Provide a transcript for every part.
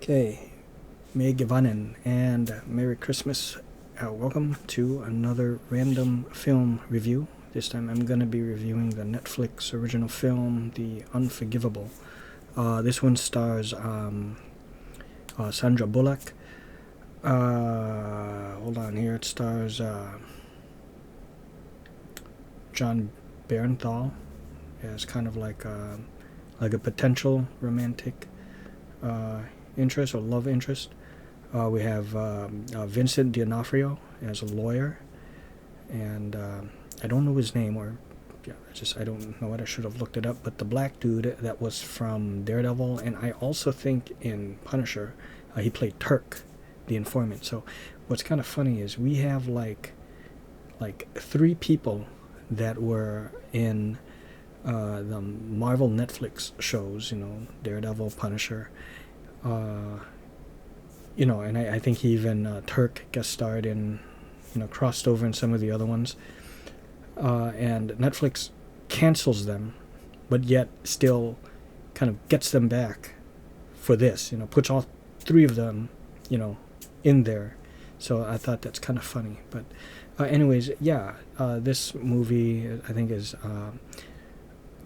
Okay, May Givanen and Merry Christmas. Welcome to another random film review. This time I'm going to be reviewing the Netflix original film, The Unforgivable. This one stars Sandra Bullock. Hold on here. It stars John Bernthal as kind of like a potential romantic interest or love interest. We have Vincent D'Onofrio as a lawyer, and I don't know his name, or I don't know it. I should have looked it up. But the black dude that was from Daredevil, and I also think in Punisher, he played Turk, the informant. So what's kind of funny is we have like three people that were in the Marvel Netflix shows, Daredevil, Punisher, and I think he even Turk guest starred in, crossed over in some of the other ones, and Netflix cancels them, but yet still kind of gets them back for this, puts all three of them, in there. So I thought that's kind of funny. But anyways, this movie I think is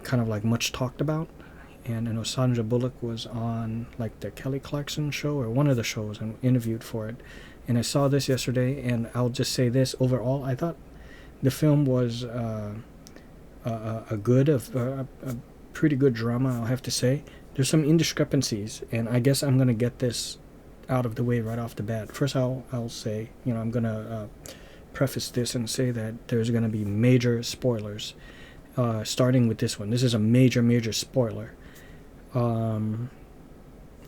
kind of like much talked about. And I know Sandra Bullock was on like the Kelly Clarkson show or one of the shows and interviewed for it. And I saw this yesterday, and I'll just say this. Overall, I thought the film was a pretty good drama, I'll have to say. There's some indiscrepancies, and I guess I'm going to get this out of the way right off the bat. First, I'll say, I'm going to preface this and say that there's going to be major spoilers, starting with this one. This is a major spoiler.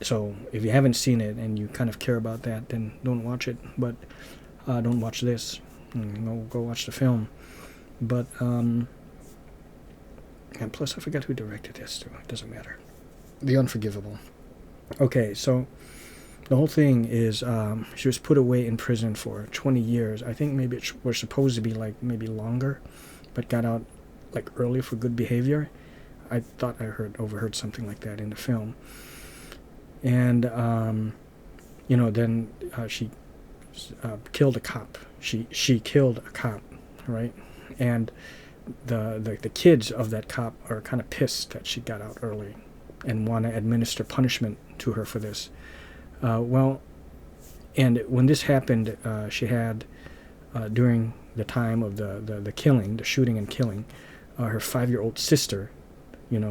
So if you haven't seen it and you kind of care about that, then don't watch it. But don't watch this. Go watch the film. But and plus I forgot who directed this too. It doesn't matter. The Unforgivable. Okay, so the whole thing is she was put away in prison for 20 years. I think maybe it was supposed to be like maybe longer, but got out like early for good behavior. I thought I overheard something like that in the film. And, then she killed a cop. She killed a cop, right? And the kids of that cop are kind of pissed that she got out early and want to administer punishment to her for this. And when this happened, she had, during the time of the killing, the shooting and killing, her 5-year-old sister.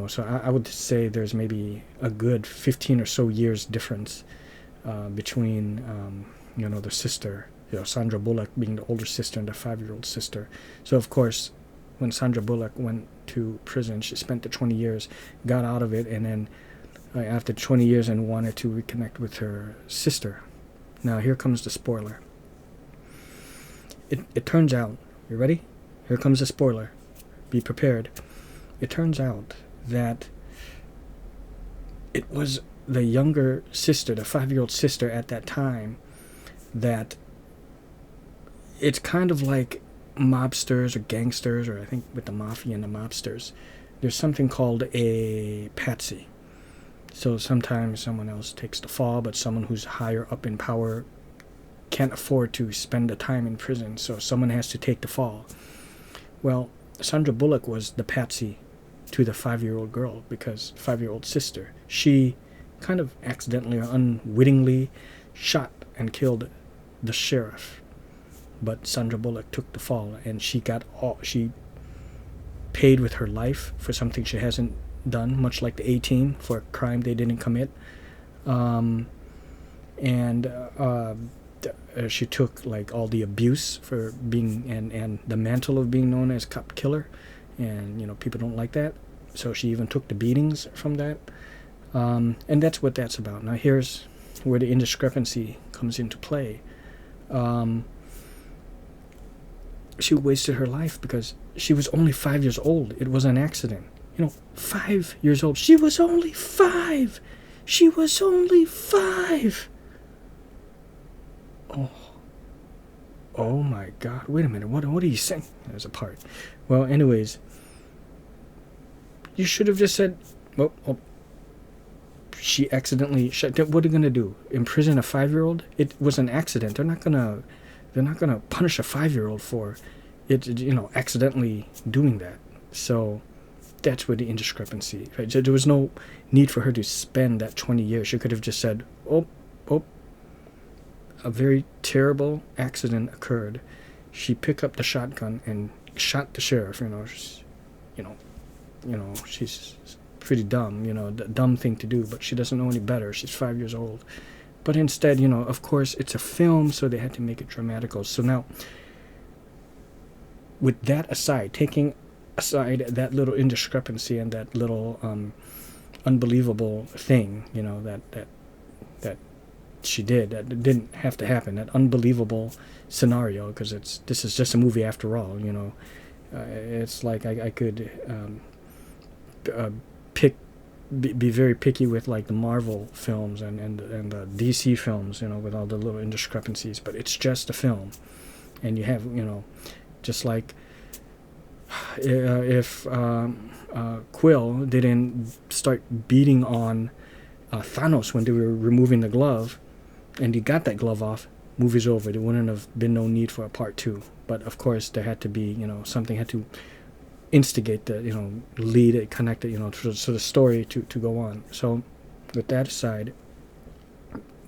So I would say there's maybe a good 15 or so years difference between, the sister, Sandra Bullock being the older sister and the 5-year-old sister. So, of course, when Sandra Bullock went to prison, she spent the 20 years, got out of it, and then after 20 years and wanted to reconnect with her sister. Now, here comes the spoiler. It turns out, you ready? Here comes the spoiler. Be prepared. It turns out that it was the younger sister, the 5-year-old sister at that time, that it's kind of like mobsters or gangsters, or I think with the mafia and the mobsters, there's something called a patsy. So sometimes someone else takes the fall, but someone who's higher up in power can't afford to spend the time in prison, so someone has to take the fall. Well, Sandra Bullock was the patsy to the 5-year-old girl, because 5-year-old sister, she kind of accidentally or unwittingly shot and killed the sheriff, but Sandra Bullock took the fall, and she paid with her life for something she hasn't done, much like the A-Team for a crime they didn't commit. She took like all the abuse for being and the mantle of being known as cop killer. And, people don't like that. So she even took the beatings from that. And that's what that's about. Now, here's where the indiscrepancy comes into play. She wasted her life because she was only 5 years old. It was an accident. 5 years old. She was only 5. She was only 5. Oh my God. Wait a minute. What are you saying? There's a part. Well, anyways, you should have just said, well, she accidentally shot. What are they gonna do? Imprison a 5-year-old? It was an accident. They're not gonna punish a 5-year-old for it. Accidentally doing that. So that's where the indiscrepancy. Right? There was no need for her to spend that 20 years. She could have just said, "Oh, a very terrible accident occurred." She picked up the shotgun and shot the sheriff. She's pretty dumb. The dumb thing to do, but she doesn't know any better. She's 5 years old. But instead, of course, it's a film, so they had to make it dramatical. So now, with that aside, taking aside that little indiscrepancy and that little unbelievable thing, that she did, that didn't have to happen, that unbelievable scenario, because this is just a movie after all. It's like I could be very picky with like the Marvel films and the DC films, with all the little indiscrepancies, but it's just a film. And you have, just like if Quill didn't start beating on Thanos when they were removing the glove, and he got that glove off, movie's over. There wouldn't have been no need for a part 2. But of course, there had to be, something had to instigate the, lead it, connect it, so the story to go on. So with that aside,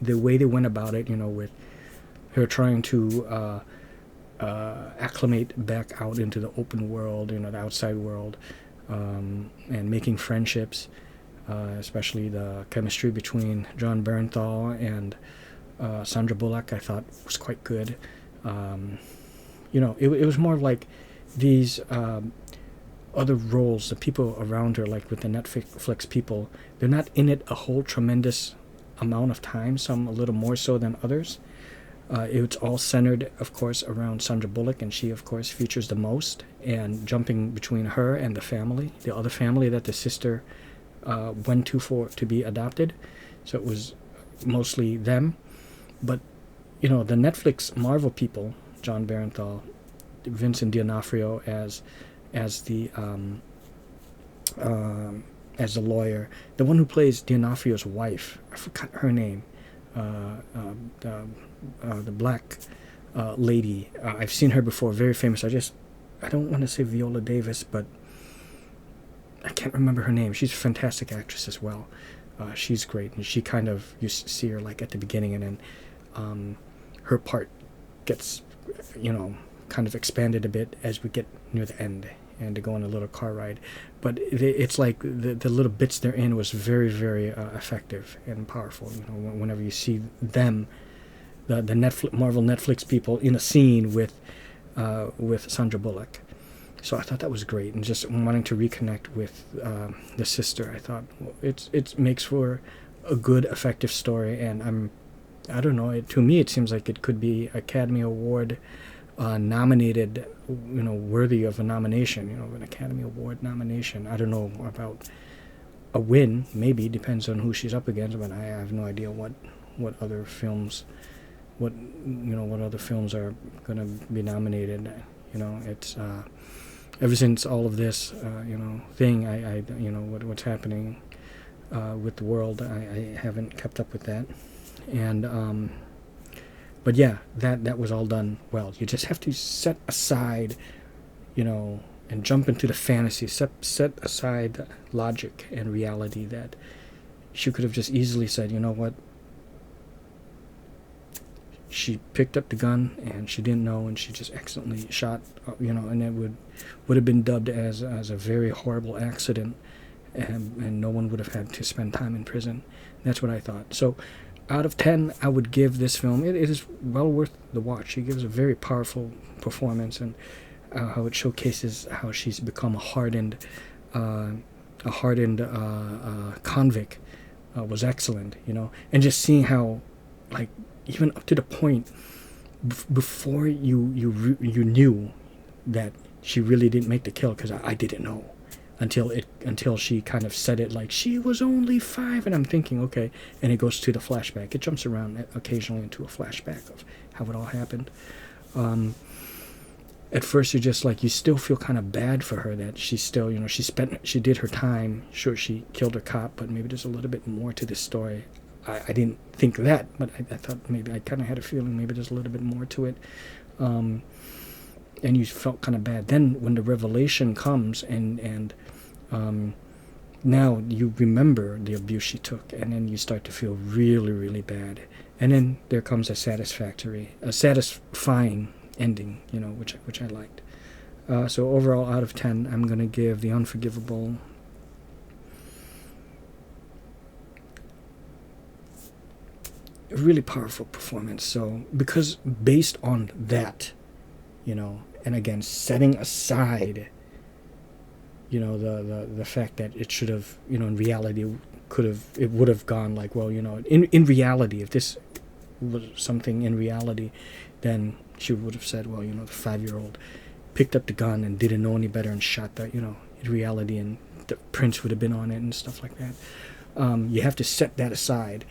the way they went about it, with her trying to acclimate back out into the open world, the outside world, and making friendships, especially the chemistry between John Bernthal and Sandra Bullock, I thought was quite good. It was more like these other roles, the people around her, like with the Netflix people, they're not in it a whole tremendous amount of time, some a little more so than others. It's all centered, of course, around Sandra Bullock, and she, of course, features the most, and jumping between her and the family, the other family that the sister went to be adopted. So it was mostly them. But, the Netflix Marvel people, John Bernthal, Vincent D'Onofrio as the lawyer, the one who plays D'Onofrio's wife, I forgot her name, the black lady. I've seen her before, very famous. I don't want to say Viola Davis, but I can't remember her name. She's a fantastic actress as well. She's great, and she kind of, you see her like at the beginning, and then her part gets, kind of expanded a bit as we get near the end, and to go on a little car ride. But it's like the little bits they're in was very, very effective and powerful. Whenever you see them, the Marvel Netflix people in a scene with Sandra Bullock. So I thought that was great, and just wanting to reconnect with the sister, I thought it makes for a good, effective story. And I don't know, to me it seems like it could be Academy Award nominated, worthy of a nomination, an Academy Award nomination. I don't know about a win, maybe, depends on who she's up against, but I have no idea what other films, what other films are going to be nominated. It's ever since all of this, thing, I what's happening with the world, I haven't kept up with that. And but yeah, that was all done well. You just have to set aside, and jump into the fantasy. Set aside logic and reality that she could have just easily said, you know what? She picked up the gun and she didn't know, and she just accidentally shot, and it would have been dubbed as a very horrible accident, and no one would have had to spend time in prison. That's what I thought. So, out of 10, I would give this film, it is well worth the watch. She gives a very powerful performance, and how it showcases how she's become a hardened convict was excellent, and just seeing how, like, even up to the point before you knew that she really didn't make the kill, because I didn't know until she kind of said it, like, she was only 5, and I'm thinking, okay, and it goes to the flashback. It jumps around occasionally into a flashback of how it all happened. at first you're just like, you still feel kind of bad for her that she's still, you know, she did her time. Sure, she killed her cop, but maybe there's a little bit more to this story. I didn't think that, but I thought maybe, I kind of had a feeling maybe there's a little bit more to it. And you felt kind of bad. Then when the revelation comes and now you remember the abuse she took, and then you start to feel really, really bad. And then there comes a satisfying ending, you know, which I liked. So overall, out of 10, I'm going to give The Unforgivable a really powerful performance. So, because based on that, you know, and again, setting aside, you know, the fact that it should have, you know, in reality, it would have gone like, well, you know, in reality, if this was something in reality, then she would have said, well, you know, the 5-year-old picked up the gun and didn't know any better and shot that, you know, in reality, and the prints would have been on it and stuff like that. You have to set that aside.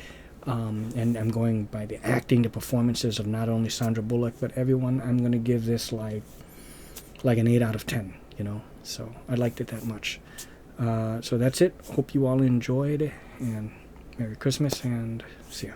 And I'm going by the acting, the performances of not only Sandra Bullock, but everyone. I'm going to give this like an 8 out of 10, you know. So I liked it that much. So that's it. Hope you all enjoyed, and Merry Christmas, and see ya.